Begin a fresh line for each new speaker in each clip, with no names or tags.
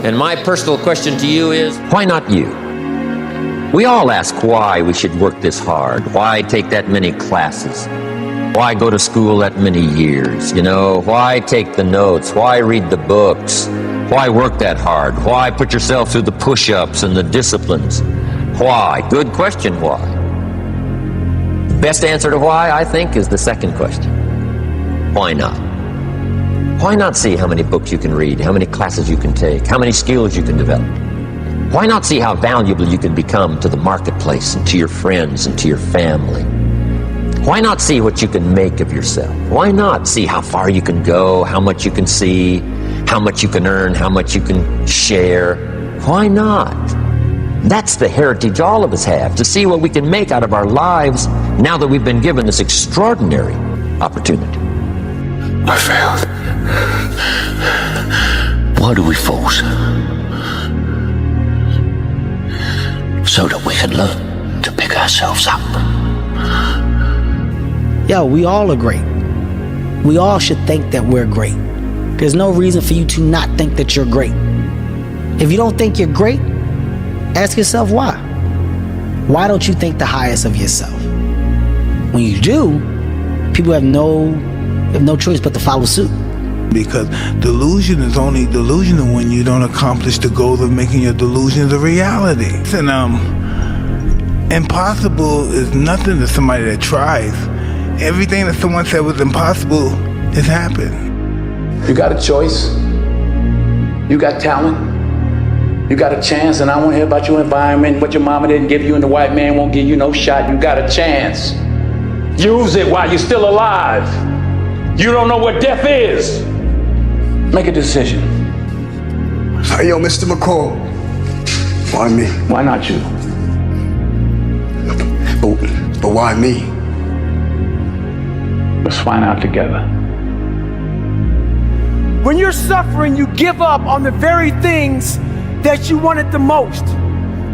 And my personal question to you is, why not you? We all ask why we should work this hard. Why take that many classes? Why go to school that many years? You know, why take the notes? Why read the books? Why work that hard? Why put yourself through the push-ups and the disciplines? Why? Good question, why? The best answer to why, I think, is the second question. Why not? Why not see how many books you can read, how many classes you can take, how many skills you can develop? Why not see how valuable you can become to the marketplace and to your friends and to your family? Why not see what you can make of yourself? Why not see how far you can go, how much you can see, how much you can earn, how much you can share? Why not? That's the heritage all of us have, to see what we can make out of our lives now that we've been given this extraordinary opportunity.
I failed. Why do we force? So that we can learn to pick ourselves up.
Yo, we all are great. We all should think that we're great. There's no reason for you to not think that you're great. If you don't think you're great, ask yourself why. Why don't you think the highest of yourself? When you do, people have no choice but to follow suit.
Because delusion is only delusional when you don't accomplish the goal of making your delusions a reality. And impossible is nothing to somebody that tries. Everything that someone said was impossible has happened.
You got a choice. You got talent. You got a chance, and I want to hear about your environment, what your mama didn't give you and the white man won't give you no shot. You got a chance. Use it while you're still alive. You don't know what death is. Make a decision.
Hey, yo, Mr. McCall. Why me?
Why not you?
But why me?
Let's find out together.
When you're suffering, you give up on the very things that you wanted the most.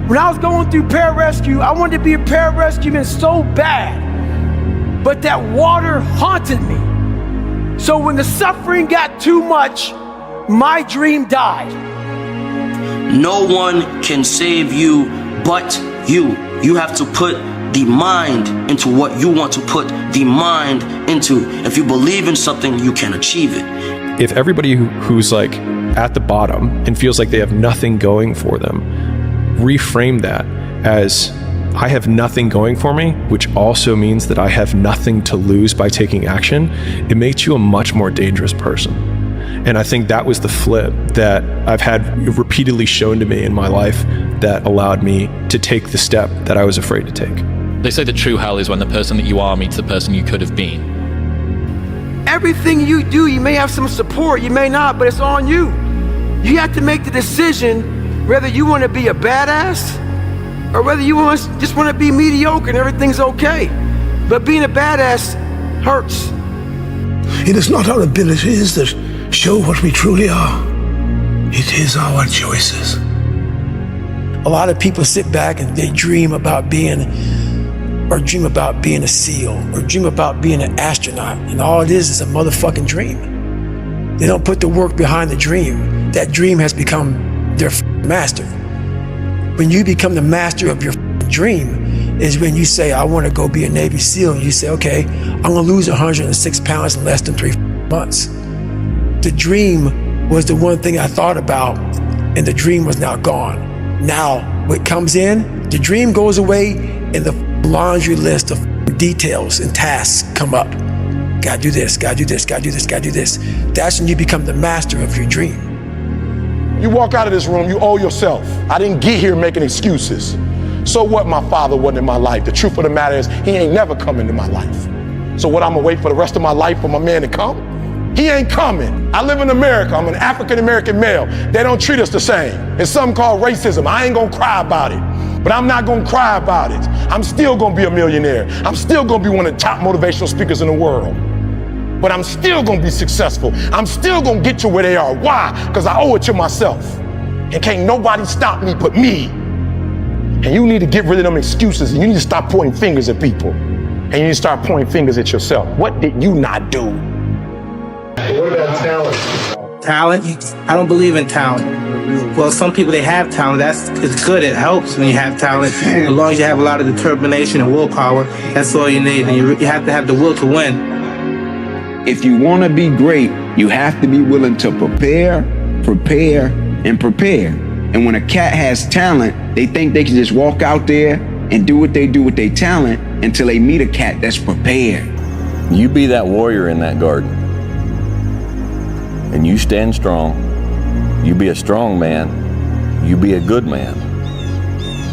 When I was going through pararescue, I wanted to be a pararescueman so bad, but that water haunted me. So when the suffering got too much, my dream died.
No one can save you but you. You have to put the mind into what you want to put the mind into. If you believe in something, you can achieve it.
If everybody who's like at the bottom and feels like they have nothing going for them, reframe that as I have nothing going for me, which also means that I have nothing to lose by taking action, it makes you a much more dangerous person. And I think that was the flip that I've had repeatedly shown to me in my life that allowed me to take the step that I was afraid to take.
They say the true hell is when the person that you are meets the person you could have been.
Everything you do, you may have some support, you may not, but it's on you. You have to make the decision whether you want to be a badass or whether you just want to be mediocre and everything's okay. But being a badass hurts.
It is not our abilities that show what we truly are. It is our choices.
A lot of people sit back and they dream about being a SEAL, or dream about being an astronaut, and all it is a motherfucking dream. They don't put the work behind the dream. That dream has become their master. When you become the master of your dream is when you say, I want to go be a Navy SEAL, and you say, okay, I'm gonna lose 106 pounds in less than 3 months. The dream was the one thing I thought about, and the dream was now gone. Now, what comes in, the dream goes away, and the laundry list of details and tasks come up. Gotta do this, gotta do this, gotta do this, gotta do this. That's when you become the master of your dream.
You walk out of this room, you owe yourself. I didn't get here making excuses. So what my father wasn't in my life? The truth of the matter is, he ain't never come into my life. So what, I'm gonna wait for the rest of my life for my man to come? He ain't coming. I live in America, I'm an African-American male. They don't treat us the same. It's something called racism. I ain't gonna cry about it. But I'm not gonna cry about it. I'm still gonna be a millionaire. I'm still gonna be one of the top motivational speakers in the world. But I'm still gonna be successful. I'm still gonna get to where they are. Why? Because I owe it to myself. And can't nobody stop me but me. And you need to get rid of them excuses, and you need to stop pointing fingers at people. And you need to start pointing fingers at yourself. What did you not do?
What about talent?
Talent? I don't believe in talent.
Well, some people, they have talent. It's good. It helps when you have talent. As long as you have a lot of determination and willpower, that's all you need. And you have to have the will to win.
If you want to be great, you have to be willing to prepare. And when a cat has talent, they think they can just walk out there and do what they do with their talent until they meet a cat that's prepared.
You be that warrior in that garden. And you stand strong. You be a strong man. You be a good man.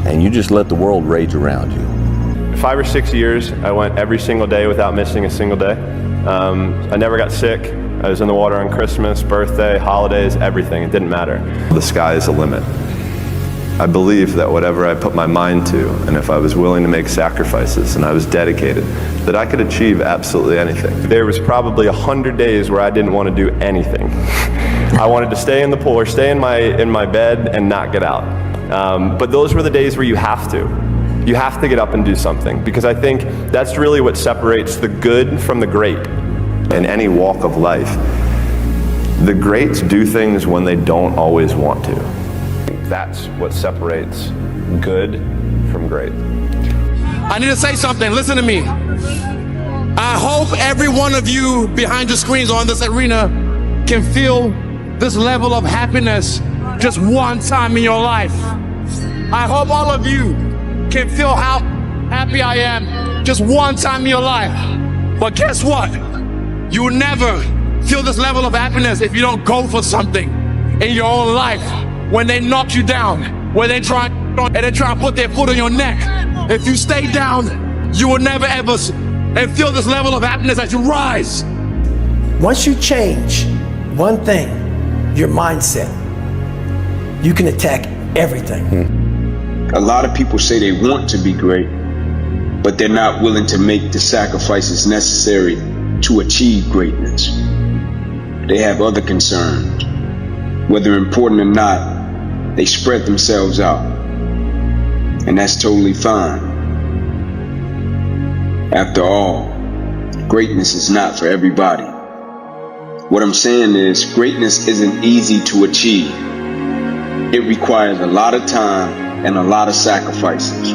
And you just let the world rage around you.
5 or 6 years, I went every single day without missing a single day. I never got sick. I was in the water on Christmas, birthday, holidays, everything. It didn't matter. The sky is the limit. I believe that whatever I put my mind to, and if I was willing to make sacrifices and I was dedicated, that I could achieve absolutely anything. There was probably 100 days where I didn't want to do anything. I wanted to stay in the pool or stay in my bed and not get out. But those were the days where you have to. You have to get up and do something, because I think that's really what separates the good from the great in any walk of life. The greats do things when they don't always want to. That's what separates good from great.
I need to say something. Listen to me. I hope every one of you behind the screens or in this arena can feel this level of happiness just one time in your life. I hope all of you can feel how happy I am just one time in your life. But guess what? You will never feel this level of happiness if you don't go for something in your own life. When they knock you down, when they try to put their foot on your neck, if you stay down, you will never ever feel this level of happiness as you rise.
Once you change one thing, your mindset, you can attack everything.
A lot of people say they want to be great, but they're not willing to make the sacrifices necessary to achieve greatness. They have other concerns. Whether important or not, they spread themselves out. And that's totally fine. After all, greatness is not for everybody. What I'm saying is, greatness isn't easy to achieve. It requires a lot of time and a lot of sacrifices.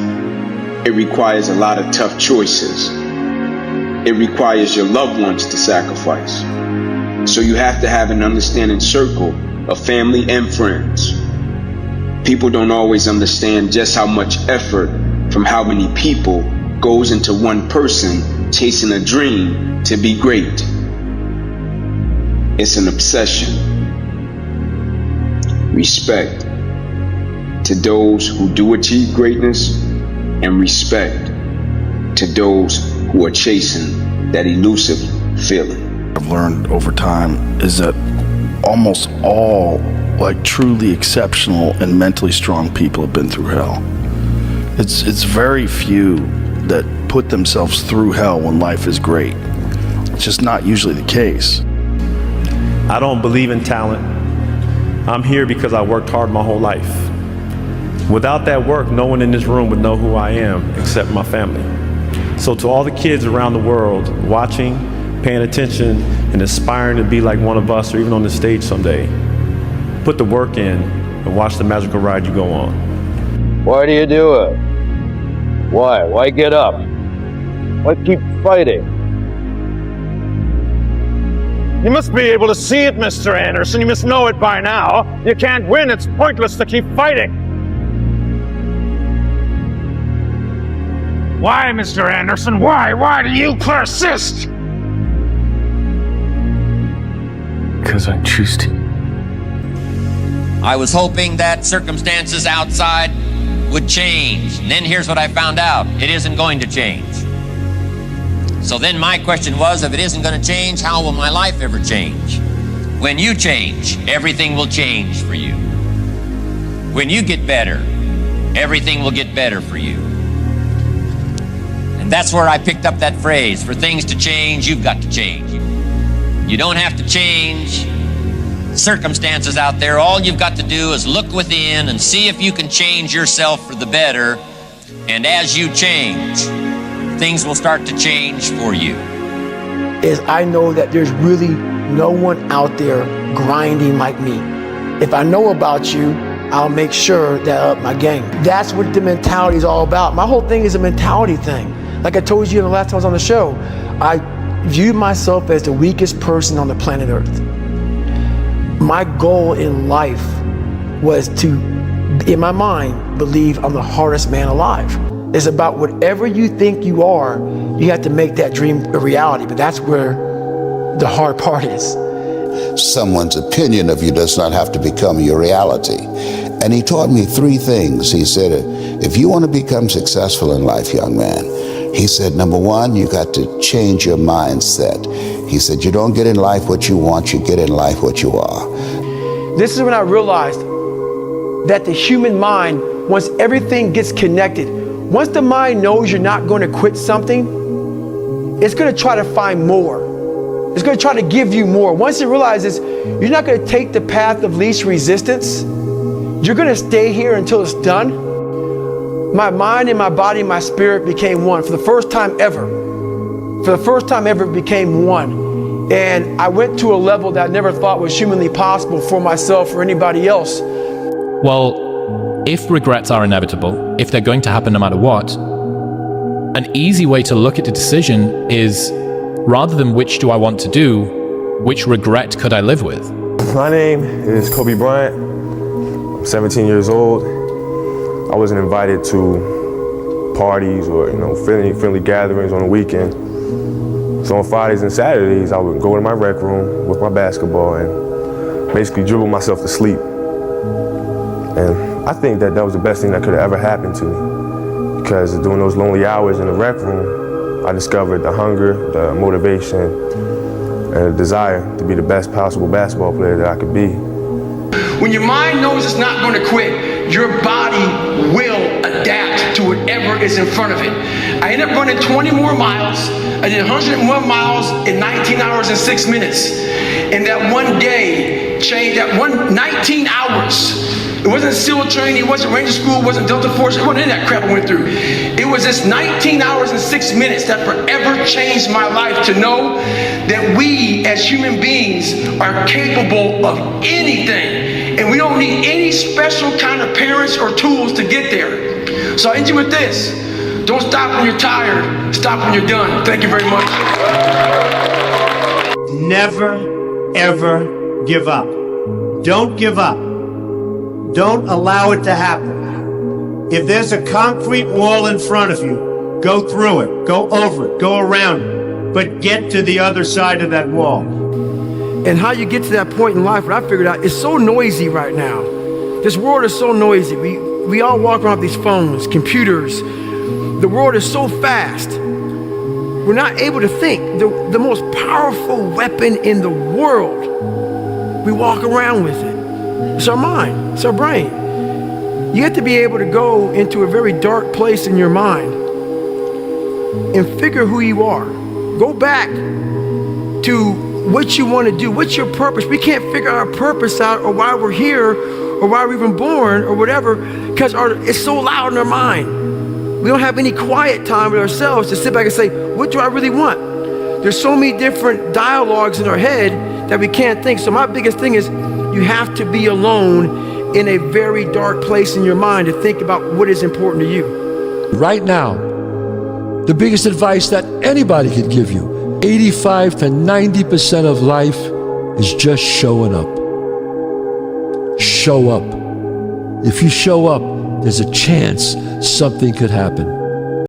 It requires a lot of tough choices. It requires your loved ones to sacrifice. So you have to have an understanding circle of family and friends. People don't always understand just how much effort from how many people goes into one person chasing a dream to be great. It's an obsession. Respect to those who do achieve greatness, and respect to those who are chasing that elusive feeling.
I've learned over time is that almost all truly exceptional and mentally strong people have been through hell. It's very few that put themselves through hell when life is great. It's just not usually the case.
I don't believe in talent. I'm here because I worked hard my whole life. Without that work, no one in this room would know who I am except my family. So to all the kids around the world watching, paying attention, and aspiring to be like one of us or even on the stage someday, put the work in and watch the magical ride you go on.
Why do you do it? Why? Why get up? Why keep fighting?
You must be able to see it, Mr. Anderson. You must know it by now. You can't win. It's pointless to keep fighting. Why, Mr. Anderson? Why? Why do you persist?
Because I choose to.
I was hoping that circumstances outside would change. And then here's what I found out. It isn't going to change. So then my question was, if it isn't going to change, how will my life ever change? When you change, everything will change for you. When you get better, everything will get better for you. And that's where I picked up that phrase, for things to change, you've got to change. You don't have to change circumstances out there. All you've got to do is look within and see if you can change yourself for the better. And as you change, things will start to change for you.
Is I know that there's really no one out there grinding like me. If I know about you, I'll make sure that I up my game. That's what the mentality is all about. My whole thing is a mentality thing. Like I told you the last time I was on the show, I viewed myself as the weakest person on the planet Earth. My goal in life was to, in my mind, believe I'm the hardest man alive. It's about whatever you think you are, you have to make that dream a reality, but that's where the hard part is.
Someone's opinion of you does not have to become your reality. And he taught me 3 things. He said, if you want to become successful in life, young man, he said, number 1, you got to change your mindset. He said, you don't get in life what you want, you get in life what you are.
This is when I realized that the human mind, once everything gets connected, once the mind knows you're not going to quit something, it's going to try to find more. It's going to try to give you more. Once it realizes you're not going to take the path of least resistance, you're going to stay here until it's done. My mind and my body and my spirit became one for the first time ever. For the first time ever, it became one. And I went to a level that I never thought was humanly possible for myself or anybody else.
Well, if regrets are inevitable, if they're going to happen no matter what, an easy way to look at the decision is, rather than which do I want to do, which regret could I live with?
My name is Kobe Bryant. I'm 17 years old. I wasn't invited to parties or friendly gatherings on the weekend. So on Fridays and Saturdays, I would go to my rec room with my basketball and basically dribble myself to sleep. And I think that was the best thing that could have ever happened to me, because during those lonely hours in the rec room, I discovered the hunger, the motivation, and the desire to be the best possible basketball player that I could be.
When your mind knows it's not going to quit, your body will adapt to whatever is in front of it. I ended up running 20 more miles. I did 101 miles in 19 hours and 6 minutes. And that one day changed, 19 hours. It wasn't SEAL training, it wasn't Ranger School, it wasn't Delta Force, it wasn't any of that crap I went through. It was this 19 hours and 6 minutes that forever changed my life, to know that we as human beings are capable of anything. And we don't need any special kind of parents or tools to get there. So I end you with this. Don't stop when you're tired, stop when you're done. Thank you very much.
Never, ever give up. Don't give up. Don't allow it to happen. If there's a concrete wall in front of you, go through it, go over it, go around it, but get to the other side of that wall.
And how you get to that point in life, what I figured out, it's so noisy right now. This world is so noisy. We all walk around with these phones, computers. The world is so fast. We're not able to think. The most powerful weapon in the world, we walk around with it. It's our mind, it's our brain. You have to be able to go into a very dark place in your mind and figure who you are. Go back to what you want to do, what's your purpose. We can't figure our purpose out, or why we're here, or why we're even born, or whatever, because it's so loud in our mind. We don't have any quiet time with ourselves to sit back and say, what do I really want? There's so many different dialogues in our head that we can't think. So my biggest thing is, you have to be alone in a very dark place in your mind to think about what is important to you.
Right now, the biggest advice that anybody could give you, 85 to 90% of life is just showing up. Show up. If you show up, there's a chance something could happen.